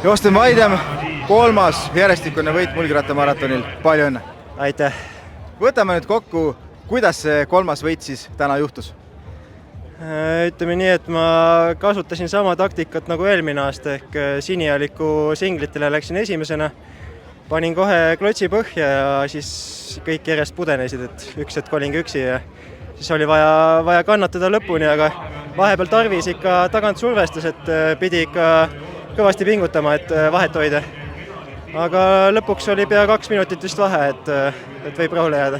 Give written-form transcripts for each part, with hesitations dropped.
Josten Vaidem, 3. järjestikune võit mulgrattamaratonil. Palju õnne! Aitäh! Võtame nüüd kokku, kuidas see 3. võit siis täna juhtus? Ütleme nii, et ma kasutasin sama taktikat nagu eelmine aasta ehk sinialiku singlitele läksin esimesena. Panin kohe klotsi põhja ja siis kõik järjest pudenesid, et üks hetk olingi üksi ja siis oli vaja kannatada lõpuni, aga vahepeal tarvis ikka tagant survestas, et pidi ikka kõvasti pingutama, et vahet hoida. Aga lõpuks oli pea 2 minutit vist vahe, et võib rahule jääda.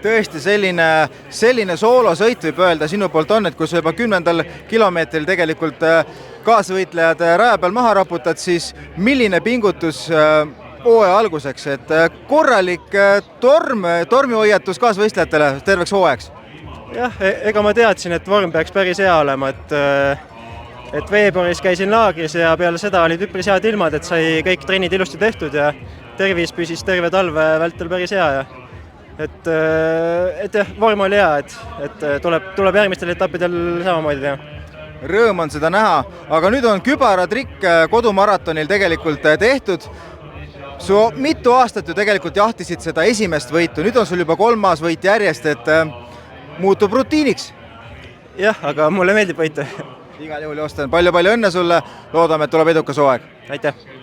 Tõesti selline soolosõit võib öelda sinu poolt on, et kui sa juba 10. kilomeetril tegelikult kaasvõitlejad raja peal maha raputad, siis milline pingutus hooaja alguseks, et korralik tormihoiatus kaasvõistlejatele terveks hooajaks? Jah, ega ma teadsin, et vorm peaks päris hea olema, et veebruaris käisin laagris ja peale seda olid üpris head ilmad, et sai kõik trennid ilusti tehtud ja tervis püsis terve talve vältel päris hea ja et jah, vorm oli hea, et tuleb järgmistel etappidel samamoodi teha. Rõõm on seda näha, aga nüüd on kübaratrikk kodumaratonil tegelikult tehtud. Su mitu aastat ju tegelikult jahtisid seda esimest võitu, nüüd on sul juba 3. võit järjest, et muutub rutiiniks. Jah, aga mulle meeldib võita. Igal juhul, Josten, palju õnne sulle, loodame, et tuleb edukas hooaeg. Aitäh!